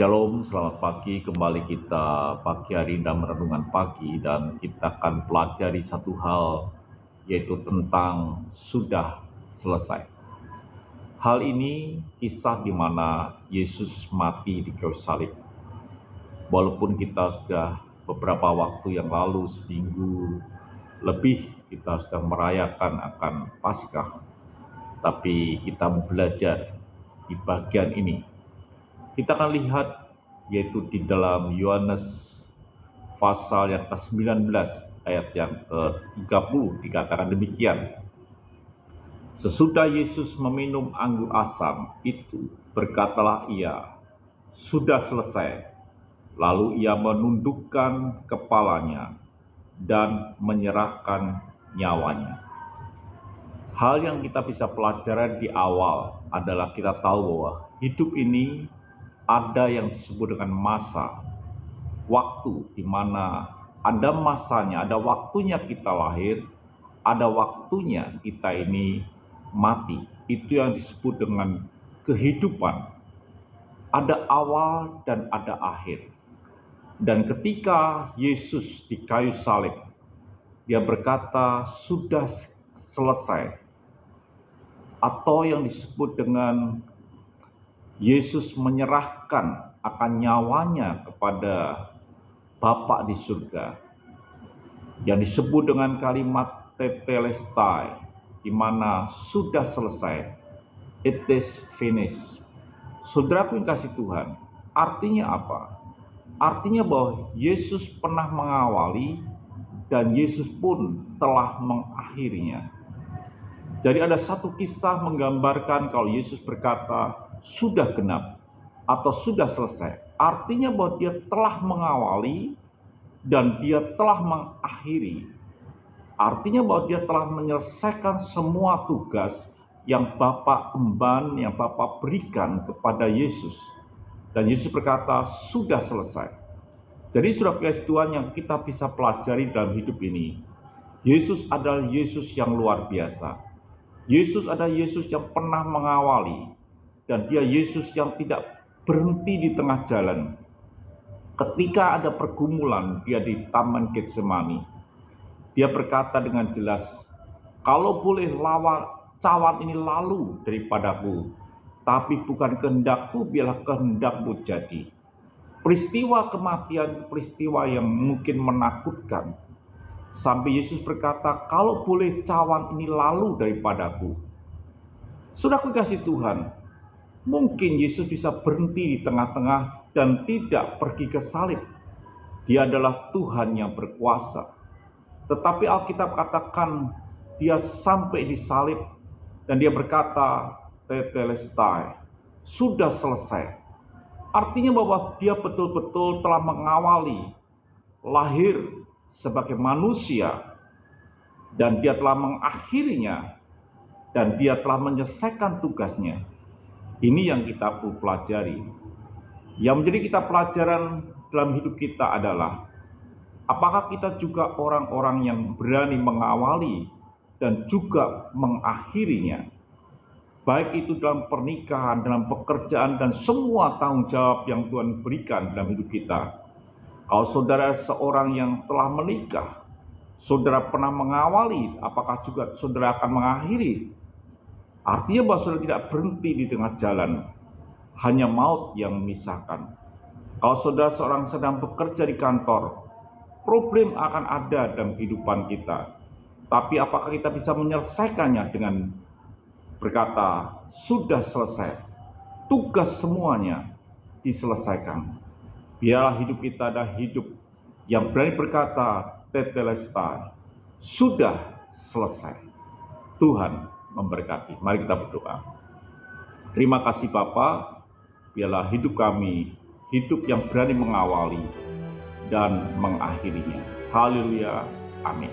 Shalom, selamat pagi. Kembali kita pagi hari dalam renungan pagi dan kita akan pelajari satu hal yaitu tentang sudah selesai. Hal ini kisah di mana Yesus mati di kayu salib. Walaupun kita sudah beberapa waktu yang lalu, seminggu lebih kita sudah merayakan akan Paskah, tapi kita mau belajar di bagian ini. Kita akan lihat yaitu di dalam Yohanes pasal yang ke-19 ayat yang ke-30 dikatakan demikian. Sesudah Yesus meminum anggur asam itu, berkatalah ia, sudah selesai. Lalu ia menundukkan kepalanya dan menyerahkan nyawanya. Hal yang kita bisa pelajari di awal adalah kita tahu bahwa hidup ini ada yang disebut dengan masa, waktu di mana ada masanya, ada waktunya kita lahir, ada waktunya kita ini mati. Itu yang disebut dengan kehidupan. Ada awal dan ada akhir. Dan ketika Yesus di kayu salib, dia berkata sudah selesai. Atau yang disebut dengan Yesus menyerahkan akan nyawanya kepada Bapa di surga, yang disebut dengan kalimat tetelestai, di mana sudah selesai, it is finished. Saudaraku yang kasih Tuhan, artinya apa? Artinya bahwa Yesus pernah mengawali dan Yesus pun telah mengakhirinya. Jadi ada satu kisah menggambarkan kalau Yesus berkata sudah genap atau sudah selesai. Artinya bahwa dia telah mengawali dan dia telah mengakhiri. Artinya bahwa dia telah menyelesaikan semua tugas yang Bapa emban, yang Bapa berikan kepada Yesus. Dan Yesus berkata sudah selesai. Jadi saudara kasih Tuhan yang kita bisa pelajari dalam hidup ini, Yesus adalah Yesus yang luar biasa. Yesus adalah Yesus yang pernah mengawali. Dan dia Yesus yang tidak berhenti di tengah jalan. Ketika ada pergumulan dia di Taman Getsemani, dia berkata dengan jelas, kalau boleh cawan ini lalu daripadaku, tapi bukan kehendakku, biarlah kehendakmu jadi. Peristiwa kematian, peristiwa yang mungkin menakutkan. Sampai Yesus berkata, kalau boleh cawan ini lalu daripadaku. Saudaraku kasih Tuhan, mungkin Yesus bisa berhenti di tengah-tengah dan tidak pergi ke salib. Dia adalah Tuhan yang berkuasa. Tetapi Alkitab katakan dia sampai di salib dan dia berkata, tetelestai, sudah selesai. Artinya bahwa dia betul-betul telah mengawali lahir sebagai manusia dan dia telah mengakhirinya dan dia telah menyelesaikan tugasnya. Ini yang kita perlu pelajari. Yang menjadi kita pelajaran dalam hidup kita adalah, apakah kita juga orang-orang yang berani mengawali dan juga mengakhirinya. Baik itu dalam pernikahan, dalam pekerjaan, dan semua tanggung jawab yang Tuhan berikan dalam hidup kita. Kalau saudara seorang yang telah menikah, saudara pernah mengawali, apakah juga saudara akan mengakhiri? Artinya bahwa saudara tidak berhenti di tengah jalan, hanya maut yang memisahkan. Kalau saudara seorang sedang bekerja di kantor, problem akan ada dalam kehidupan kita. Tapi apakah kita bisa menyelesaikannya dengan berkata, sudah selesai, tugas semuanya diselesaikan. Biarlah hidup kita adalah hidup yang berani berkata, tetelestai, sudah selesai. Tuhan memberkati. Mari kita berdoa. Terima kasih Bapa, biarlah hidup kami hidup yang berani mengawali dan mengakhirinya. Haleluya. Amin.